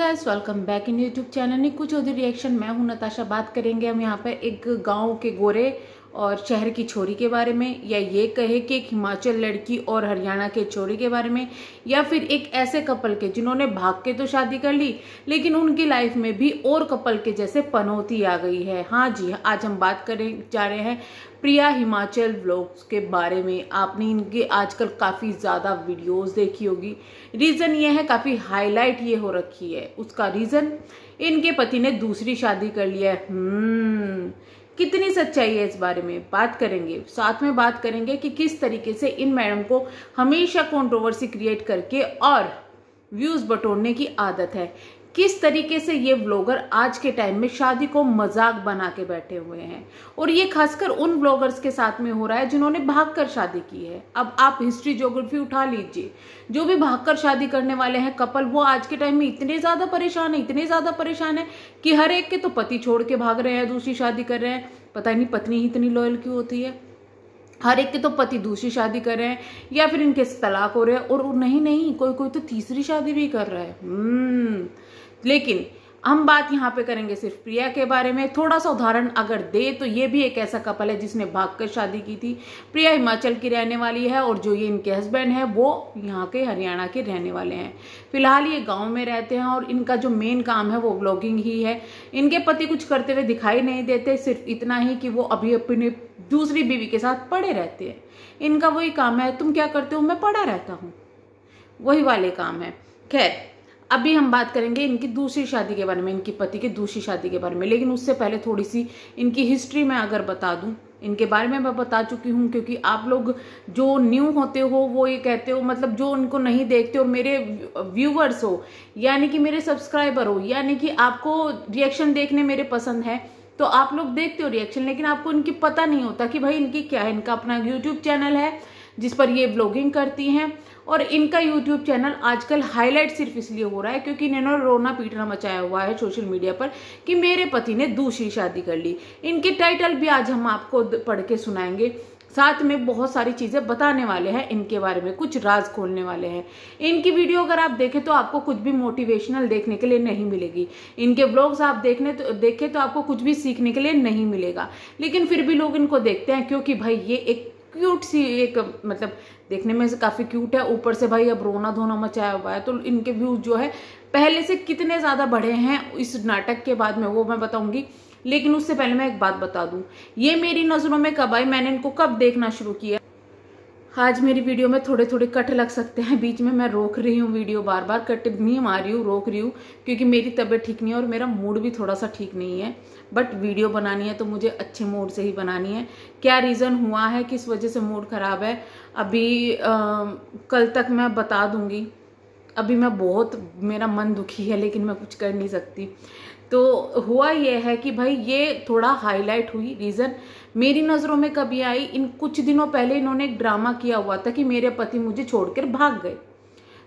Guys, welcome back in YouTube channel Neeku Chaudhary reaction. मैं हूं नताशा। बात करेंगे हम यहाँ पर एक गांव के गोरे और शहर की छोरी के बारे में, या ये कहे कि एक हिमाचल लड़की और हरियाणा के छोरी के बारे में, या फिर एक ऐसे कपल के जिन्होंने भाग के तो शादी कर ली लेकिन उनकी लाइफ में भी और कपल के जैसे पनौती आ गई है। हाँ जी, आज हम बात करने जा रहे हैं प्रिया हिमाचल व्लॉग्स के बारे में। आपने इनके आजकल काफ़ी ज़्यादा वीडियोस देखी होगी। रीज़न ये है, काफ़ी हाईलाइट ये हो रखी है। उसका रीज़न, इनके पति ने दूसरी शादी कर लिया है। कितनी सच्चाई है इस बारे में बात करेंगे। साथ में बात करेंगे कि किस तरीके से इन मैडम को हमेशा कंट्रोवर्सी क्रिएट करके और व्यूज बटोरने की आदत है। किस तरीके से ये व्लॉगर आज के टाइम में शादी को मजाक बना के बैठे हुए हैं, और ये खासकर उन व्लॉगर्स के साथ में हो रहा है जिन्होंने भागकर शादी की है। अब आप हिस्ट्री ज्योग्राफी उठा लीजिए, जो भी भागकर शादी करने वाले हैं कपल, वो आज के टाइम में इतने ज्यादा परेशान है कि हर एक के तो पति छोड़ के भाग रहे हैं, दूसरी शादी कर रहे हैं। पता नहीं पत्नी ही इतनी लॉयल क्यों होती है। हर एक के तो पति दूसरी शादी कर रहे हैं, या फिर इनके तलाक हो रहे हैं, और नहीं कोई तो तीसरी शादी भी कर रहा है। लेकिन हम बात यहाँ पे करेंगे सिर्फ प्रिया के बारे में। थोड़ा सा उदाहरण अगर दे तो ये भी एक ऐसा कपल है जिसने भागकर शादी की थी। प्रिया हिमाचल की रहने वाली है और जो ये इनके हस्बैंड है वो यहाँ के हरियाणा के रहने वाले हैं। फिलहाल ये गांव में रहते हैं और इनका जो मेन काम है वो व्लॉगिंग ही है। इनके पति कुछ करते हुए दिखाई नहीं देते, सिर्फ इतना ही कि वो अभी अपनी दूसरी बीवी के साथ पड़े रहते हैं। इनका वही काम है, तुम क्या करते हो, मैं पड़ा रहता हूँ, वही वाले काम है। खैर, अभी हम बात करेंगे इनकी दूसरी शादी के बारे में, इनकी पति की दूसरी शादी के बारे में। लेकिन उससे पहले थोड़ी सी इनकी हिस्ट्री में अगर बता दूं, इनके बारे में मैं बता चुकी हूं, क्योंकि आप लोग जो न्यू होते हो वो ये कहते हो, मतलब जो उनको नहीं देखते और मेरे व्यूवर्स हो, यानी कि मेरे सब्सक्राइबर हो, यानी कि आपको रिएक्शन देखने मेरे पसंद है, तो आप लोग देखते हो रिएक्शन, लेकिन आपको इनकी पता नहीं होता कि भाई इनकी क्या है। इनका अपना यूट्यूब चैनल है जिस पर ये ब्लॉगिंग करती हैं, और इनका यूट्यूब चैनल आजकल हाईलाइट सिर्फ इसलिए हो रहा है क्योंकि इन्होंने रोना पीटना मचाया हुआ है सोशल मीडिया पर कि मेरे पति ने दूसरी शादी कर ली। इनके टाइटल भी आज हम आपको पढ़ के सुनाएंगे, साथ में बहुत सारी चीजें बताने वाले हैं इनके बारे में, कुछ राज खोलने वाले हैं। इनकी वीडियो अगर आप देखें तो आपको कुछ भी मोटिवेशनल देखने के लिए नहीं मिलेगी। इनके व्लॉग्स आप देखें तो आपको कुछ भी सीखने के लिए नहीं मिलेगा, लेकिन फिर भी लोग इनको देखते हैं क्योंकि भाई ये एक क्यूट सी, एक मतलब देखने में से काफी क्यूट है, ऊपर से भाई अब रोना धोना मचाया हुआ है, तो इनके व्यूज जो है पहले से कितने ज्यादा बढ़े हैं इस नाटक के बाद में वो मैं बताऊंगी। लेकिन उससे पहले मैं एक बात बता दूं, ये मेरी नजरों में कब आई, मैंने इनको कब देखना शुरू किया। आज मेरी वीडियो में थोड़े थोड़े कट लग सकते हैं, बीच में मैं रोक रही हूँ वीडियो, बार बार कट नहीं मार रही हूँ, रोक रही हूँ, क्योंकि मेरी तबीयत ठीक नहीं है और मेरा मूड भी थोड़ा सा ठीक नहीं है। बट वीडियो बनानी है तो मुझे अच्छे मूड से ही बनानी है। क्या रीज़न हुआ है, किस वजह से मूड ख़राब है, अभी कल तक मैं बता दूँगी। अभी मेरा मन दुखी है, लेकिन मैं कुछ कर नहीं सकती। तो हुआ ये है कि भाई ये थोड़ा हाईलाइट हुई। रीज़न मेरी नज़रों में कभी आई, इन कुछ दिनों पहले इन्होंने एक ड्रामा किया हुआ था कि मेरे पति मुझे छोड़कर भाग गए।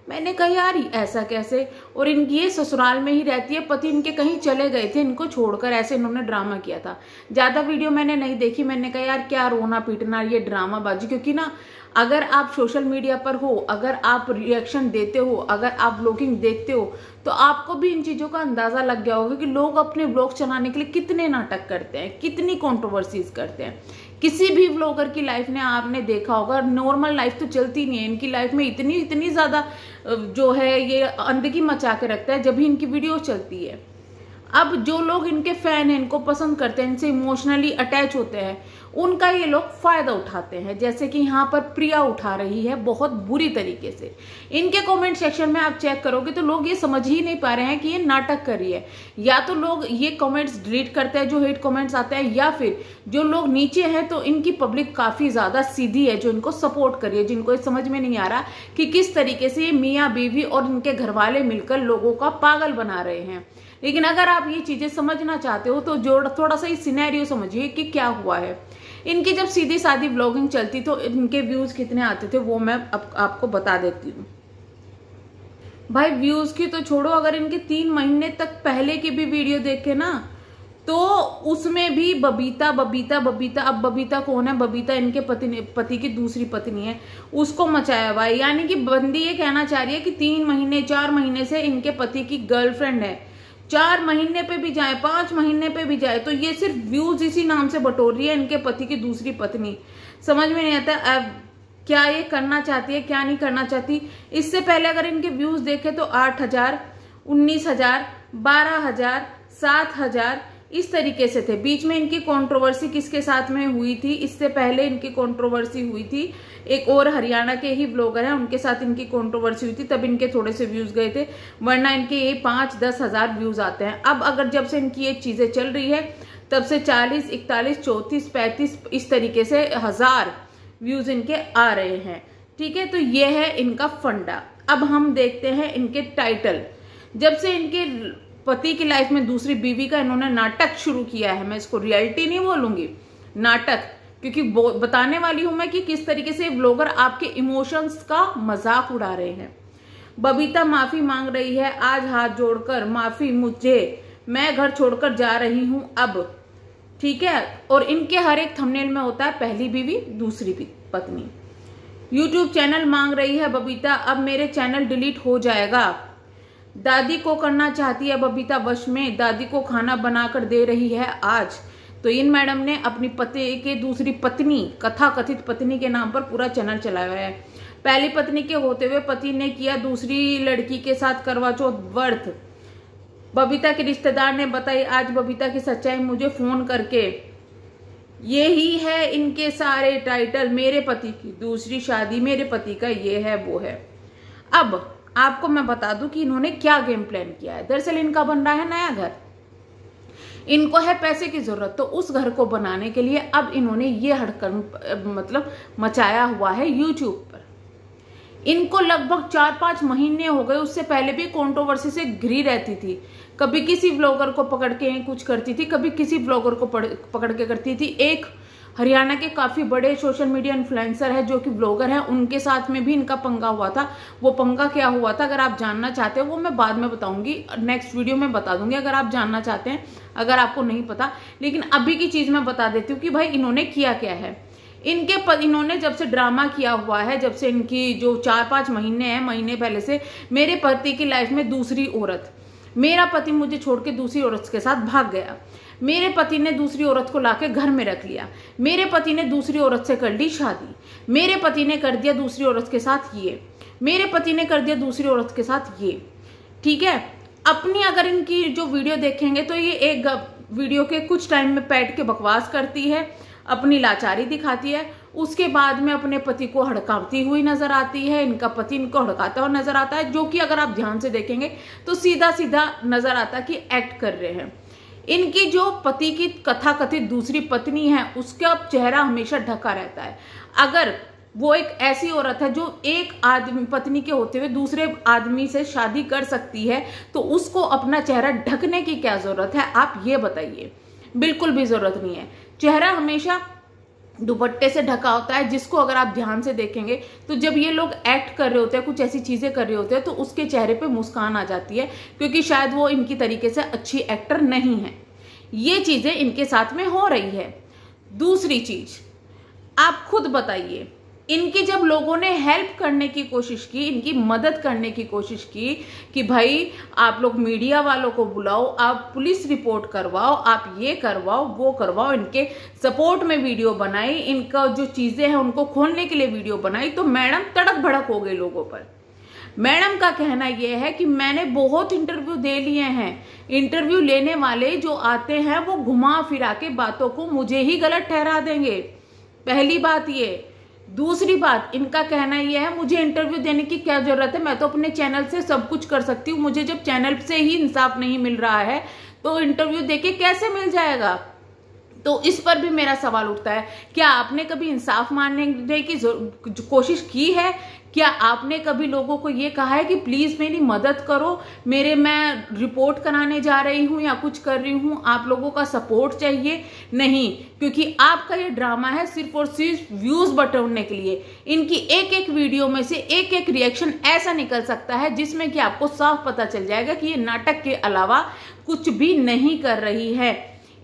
मैंने कहा यार ऐसा कैसे, और इनकी ये ससुराल में ही रहती है, पति इनके कहीं चले गए थे इनको छोड़कर, ऐसे इन्होंने ड्रामा किया था। ज़्यादा वीडियो मैंने नहीं देखी, मैंने कहा यार क्या रोना पीटना, ये ड्रामाबाजी। क्योंकि ना अगर आप सोशल मीडिया पर हो, अगर आप रिएक्शन देते हो, अगर आप व्लॉगिंग देखते हो, तो आपको भी इन चीज़ों का अंदाज़ा लग गया होगा कि लोग अपने व्लॉग चलाने के लिए कितने नाटक करते हैं, कितनी कंट्रोवर्सीज करते हैं। किसी भी व्लॉगर की लाइफ ने आपने देखा होगा, नॉर्मल लाइफ तो चलती नहीं है, इनकी लाइफ में इतनी ज़्यादा जो है ये अंदगी मचा के रखता है जब भी इनकी वीडियो चलती है। अब जो लोग इनके फैन हैं, इनको पसंद करते हैं, इनसे इमोशनली अटैच होते हैं, उनका ये लोग फायदा उठाते हैं, जैसे कि यहाँ पर प्रिया उठा रही है बहुत बुरी तरीके से। इनके कमेंट सेक्शन में आप चेक करोगे तो लोग ये समझ ही नहीं पा रहे हैं कि ये नाटक कर रही है। या तो लोग ये कमेंट्स डिलीट करते हैं जो हेट कमेंट्स आते हैं, या फिर जो लोग नीचे हैं तो इनकी पब्लिक काफी ज्यादा सीधी है जो इनको सपोर्ट कर रही है, जिनको समझ में नहीं आ रहा कि किस तरीके से ये मियाँ बीवी और इनके घर वाले मिलकर लोगों का पागल बना रहे हैं। लेकिन अगर आप ये चीजें समझना चाहते हो तो थोड़ा सा इस सिनेरियो समझिए कि क्या हुआ है। इनकी जब सीधी सादी व्लॉगिंग चलती तो इनके व्यूज कितने आते थे वो मैं आपको बता देती हूँ। भाई व्यूज की तो छोड़ो, अगर इनके 3 महीने तक पहले की भी वीडियो देखे ना तो उसमें भी बबीता बबीता बबीता, अब बबीता कौन है? बबीता इनके पति की दूसरी पत्नी है, उसको मचाया हुआ है। यानी कि बंदी ये कहना चाह रही है कि 3 महीने 4 महीने से इनके पति की गर्लफ्रेंड है, 4 महीने पे भी जाए 5 महीने पे भी जाए तो ये सिर्फ व्यूज इसी नाम से बटोर रही है इनके पति की दूसरी पत्नी। समझ में नहीं आता अब क्या ये करना चाहती है क्या नहीं करना चाहती। इससे पहले अगर इनके व्यूज देखे तो 8,000, 19,000, 12,000, 7,000 इस तरीके से थे। बीच में इनकी कंट्रोवर्सी किसके साथ में हुई थी? इससे पहले इनकी कंट्रोवर्सी हुई थी एक और हरियाणा के ही ब्लॉगर हैं, उनके साथ इनकी कंट्रोवर्सी हुई थी, तब इनके थोड़े से व्यूज गए थे, वरना इनके ये 5-10 हजार व्यूज आते हैं। अब अगर जब से इनकी ये चीजें चल रही है तब से 40, 41, 34, 35 इस तरीके से 1000 व्यूज इनके आ रहे हैं। ठीक है, तो ये है इनका फंडा। अब हम देखते हैं इनके टाइटल। जब से इनके पति की लाइफ में दूसरी बीवी का इन्होंने नाटक शुरू किया है, मैं इसको रियलिटी नहीं बोलूंगी, नाटक, क्योंकि बताने वाली हूं मैं कि किस तरीके से ब्लॉगर आपके इमोशंस का मजाक उड़ा रहे हैं। बबीता माफी मांग रही है आज हाथ जोड़कर, माफी मुझे, मैं घर छोड़कर जा रही हूं अब। ठीक है, और इनके हर एक थंबनेल में होता है पहली बीवी दूसरी पत्नी। यूट्यूब चैनल मांग रही है बबीता, अब मेरे चैनल डिलीट हो जाएगा। दादी को करना चाहती है बबीता वश में, दादी को खाना बनाकर दे रही है आज। तो इन मैडम ने अपनी पति के दूसरी पत्नी, कथा कथित पत्नी के नाम पर पूरा चैनल चलाया है। पहली पत्नी के होते हुए पति ने किया दूसरी लड़की के साथ करवा चौथ व्रत। बबीता के रिश्तेदार ने बताई आज बबीता की सच्चाई मुझे फोन करके। यही है इनके सारे टाइटल, मेरे पति की दूसरी शादी, मेरे पति का ये है वो है। अब आपको मैं बता दूं कि इन्होंने क्या गेम प्लान किया है। दरअसल इनका बन रहा है नया घर, इनको है पैसे की जरूरत, तो उस घर को बनाने के लिए अब इन्होंने ये हड़कंप मतलब मचाया हुआ है यूट्यूब पर। इनको लगभग 4-5 महीने हो गए, उससे पहले भी कंट्रोवर्सी से घिरी रहती थी। कभी किसी ब्लॉगर को पकड़ के कुछ करती थी, कभी किसी ब्लॉगर को पकड़ के करती थी। एक हरियाणा के काफी बड़े सोशल मीडिया इन्फ्लुएंसर है जो कि ब्लॉगर है, उनके साथ में भी इनका पंगा हुआ था। वो पंगा क्या हुआ था अगर आप जानना चाहते हो वो मैं बाद में बताऊंगी, नेक्स्ट वीडियो में बता दूंगी अगर आप जानना चाहते हैं, अगर आपको नहीं पता। लेकिन अभी की चीज मैं बता देती हूँ कि भाई इन्होंने किया क्या है। इन्होंने जब से ड्रामा किया हुआ है, जब से इनकी जो 4-5 महीने पहले से, मेरे पति की लाइफ में दूसरी औरत, मेरा पति मुझे छोड़ के दूसरी औरत के साथ भाग गया, मेरे पति ने दूसरी औरत को लाके घर में रख लिया, मेरे पति ने दूसरी औरत से कर ली शादी, मेरे पति ने कर दिया दूसरी औरत के साथ ये, मेरे पति ने कर दिया दूसरी औरत के साथ ये। ठीक है, अपनी अगर इनकी जो वीडियो देखेंगे तो ये एक वीडियो के कुछ टाइम में बैठ के बकवास करती है, अपनी लाचारी दिखाती है, उसके बाद में अपने पति को हड़काती हुई नजर आती है, इनका पति इनको हड़काता हुआ नजर आता है, जो कि अगर आप ध्यान से देखेंगे तो सीधा सीधा नजर आता है कि एक्ट कर रहे हैं। इनकी जो पति की कथा कथित दूसरी पत्नी है उसका चेहरा हमेशा ढका रहता है। अगर वो एक ऐसी औरत है जो एक आदमी पत्नी के होते हुए दूसरे आदमी से शादी कर सकती है तो उसको अपना चेहरा ढकने की क्या जरूरत है, आप ये बताइए। बिल्कुल भी जरूरत नहीं है। चेहरा हमेशा दुपट्टे से ढका होता है, जिसको अगर आप ध्यान से देखेंगे तो जब ये लोग एक्ट कर रहे होते हैं, कुछ ऐसी चीजें कर रहे होते हैं, तो उसके चेहरे पे मुस्कान आ जाती है, क्योंकि शायद वो इनकी तरीके से अच्छी एक्टर नहीं है। ये चीजें इनके साथ में हो रही है। दूसरी चीज, आप खुद बताइए, इनकी जब लोगों ने हेल्प करने की कोशिश की, इनकी मदद करने की कोशिश की कि भाई आप लोग मीडिया वालों को बुलाओ, आप पुलिस रिपोर्ट करवाओ, आप ये करवाओ वो करवाओ, इनके सपोर्ट में वीडियो बनाई, इनका जो चीजें हैं उनको खोलने के लिए वीडियो बनाई, तो मैडम तड़क भड़क हो गई लोगों पर। मैडम का कहना यह है कि मैंने बहुत इंटरव्यू दे लिए हैं, इंटरव्यू लेने वाले जो आते हैं वो घुमा फिरा के बातों को मुझे ही गलत ठहरा देंगे। पहली बात ये। दूसरी बात, इनका कहना यह है मुझे इंटरव्यू देने की क्या जरूरत है, मैं तो अपने चैनल से सब कुछ कर सकती हूँ, मुझे जब चैनल से ही इंसाफ नहीं मिल रहा है तो इंटरव्यू देके कैसे मिल जाएगा। तो इस पर भी मेरा सवाल उठता है, क्या आपने कभी इंसाफ मांगने की कोशिश की है? क्या आपने कभी लोगों को ये कहा है कि प्लीज मेरी मदद करो, मैं रिपोर्ट कराने जा रही हूँ या कुछ कर रही हूँ, आप लोगों का सपोर्ट चाहिए? नहीं, क्योंकि आपका ये ड्रामा है सिर्फ और सिर्फ व्यूज बटोरने के लिए। इनकी एक एक वीडियो में से एक एक रिएक्शन ऐसा निकल सकता है जिसमें कि आपको साफ पता चल जाएगा कि ये नाटक के अलावा कुछ भी नहीं कर रही है।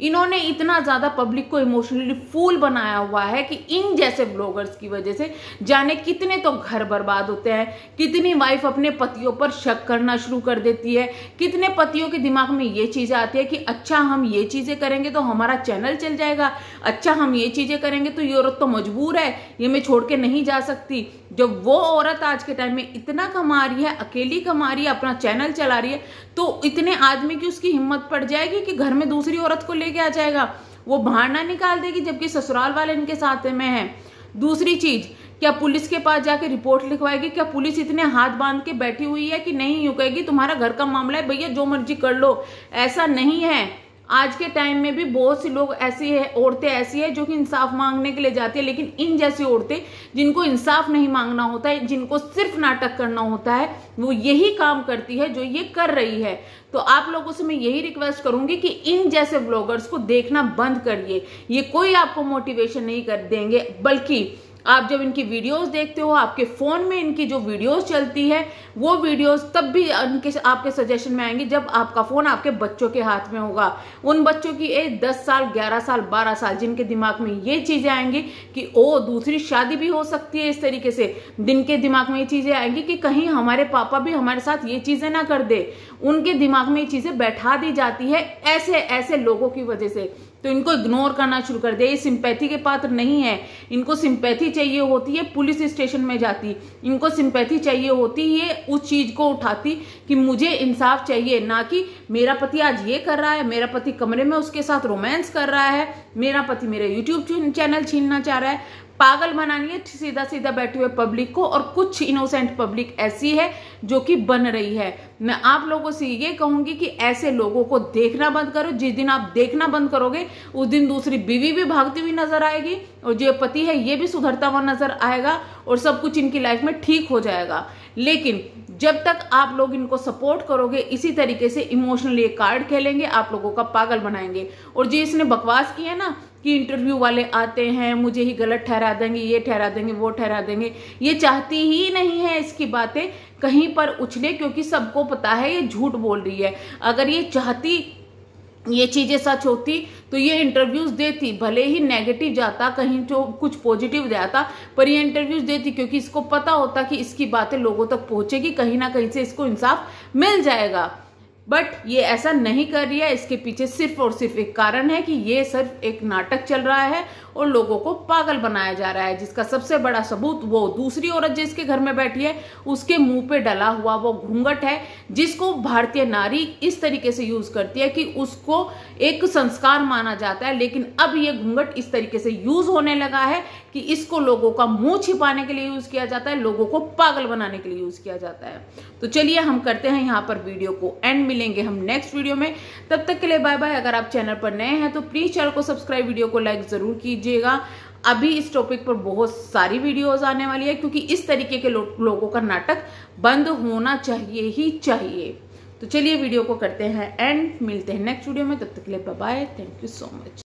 इन्होंने इतना ज्यादा पब्लिक को इमोशनली फूल बनाया हुआ है कि इन जैसे ब्लॉगर्स की वजह से जाने कितने तो घर बर्बाद होते हैं, कितनी वाइफ अपने पतियों पर शक करना शुरू कर देती है, कितने पतियों के दिमाग में ये चीजें आती है कि अच्छा हम ये चीजें करेंगे तो हमारा चैनल चल जाएगा, अच्छा हम ये चीजें करेंगे तो ये औरत तो मजबूर है, ये मैं छोड़ के नहीं जा सकती। जब वो औरत आज के टाइम में इतना कमा रही है, अकेली कमा रही है, अपना चैनल चला रही है, तो इतने आदमी की उसकी हिम्मत पड़ जाएगी कि घर में दूसरी औरत को लेके आ जाएगा, वो बहाना निकाल देगी जबकि ससुराल वाले इनके साथ में है। दूसरी चीज, क्या पुलिस के पास जाके रिपोर्ट लिखवाएगी? क्या पुलिस इतने हाथ बांध के बैठी हुई है कि नहीं यूं कहेगी तुम्हारा घर का मामला है भैया जो मर्जी कर लो? ऐसा नहीं है। आज के टाइम में भी बहुत सी लोग ऐसी है, औरतें ऐसी है जो कि इंसाफ मांगने के लिए जाती है, लेकिन इन जैसी औरतें जिनको इंसाफ नहीं मांगना होता है, जिनको सिर्फ नाटक करना होता है, वो यही काम करती है जो ये कर रही है। तो आप लोगों से मैं यही रिक्वेस्ट करूंगी कि इन जैसे ब्लॉगर्स को देखना बंद करिए। ये कोई आपको मोटिवेशन नहीं कर देंगे, बल्कि आप जब इनकी वीडियोस देखते हो, आपके फोन में इनकी जो वीडियोस चलती है, वो वीडियोस तब भी इनके आपके सजेशन में आएंगी जब आपका फोन आपके बच्चों के हाथ में होगा। उन बच्चों की एज 10 साल, 11 साल, 12 साल, जिनके दिमाग में ये चीजें आएंगी कि ओ दूसरी शादी भी हो सकती है, इस तरीके से जिनके दिमाग में ये चीजें आएंगी कि कहीं हमारे पापा भी हमारे साथ ये चीजें ना कर दे, उनके दिमाग में ये चीजें बैठा दी जाती है ऐसे ऐसे लोगों की वजह से। तो इनको इग्नोर करना शुरू कर दे। ये सिंपैथी के पात्र नहीं है। इनको सिंपैथी चाहिए होती है पुलिस स्टेशन में जाती, इनको सिंपैथी चाहिए होती ये उस चीज को उठाती कि मुझे इंसाफ चाहिए, ना कि मेरा पति आज ये कर रहा है, मेरा पति कमरे में उसके साथ रोमांस कर रहा है, मेरा पति मेरा यूट्यूब चैनल छीनना चाह रहा है। पागल बनानी है सीधा सीधा बैठे हुए पब्लिक को, और कुछ इनोसेंट पब्लिक ऐसी है जो कि बन रही है। मैं आप लोगों से ये कहूंगी कि ऐसे लोगों को देखना बंद करो। जिस दिन आप देखना बंद करोगे उस दिन दूसरी बीवी भी भागती हुई नजर आएगी, और जो पति है ये भी सुधरता हुआ नजर आएगा, और सब कुछ इनकी लाइफ में ठीक हो जाएगा। लेकिन जब तक आप लोग इनको सपोर्ट करोगे, इसी तरीके से इमोशनली कार्ड खेलेंगे, आप लोगों का पागल बनाएंगे। और जो इसने बकवास की है ना कि इंटरव्यू वाले आते हैं मुझे ही गलत ठहरा देंगे, ये ठहरा देंगे, वो ठहरा देंगे, ये चाहती ही नहीं है इसकी बातें कहीं पर उछले, क्योंकि सबको पता है ये झूठ बोल रही है। अगर ये चाहती ये चीजें सच होती तो ये इंटरव्यूज देती, भले ही नेगेटिव जाता, कहीं तो कुछ पॉजिटिव जाता, पर ये इंटरव्यूज देती क्योंकि इसको पता होता कि इसकी बातें लोगों तक पहुंचेगी, कहीं ना कहीं से इसको इंसाफ मिल जाएगा। बट ये ऐसा नहीं कर रही है। इसके पीछे सिर्फ और सिर्फ एक कारण है कि ये सिर्फ एक नाटक चल रहा है और लोगों को पागल बनाया जा रहा है, जिसका सबसे बड़ा सबूत वो दूसरी औरत जिसके घर में बैठी है उसके मुंह पे डला हुआ वो घूंघट है, जिसको भारतीय नारी इस तरीके से यूज करती है कि उसको एक संस्कार माना जाता है। लेकिन अब ये घूंघट इस तरीके से यूज होने लगा है कि इसको लोगों का मुंह छिपाने के लिए यूज किया जाता है, लोगों को पागल बनाने के लिए यूज किया जाता है। तो चलिए हम करते हैं यहाँ पर वीडियो को एंड, मिलेंगे हम नेक्स्ट वीडियो में। तब तक के लिए बाय बाय। अगर आप चैनल पर नए हैं तो प्लीज चैनल को सब्सक्राइब, वीडियो को लाइक जरूर कीजिएगा। अभी इस टॉपिक पर बहुत सारी वीडियोस आने वाली है, क्योंकि इस तरीके के लोगों का नाटक बंद होना चाहिए ही चाहिए। तो चलिए वीडियो को करते हैं एंड, मिलते हैं नेक्स्ट वीडियो में। तब तक के लिए bye bye. Thank you so much.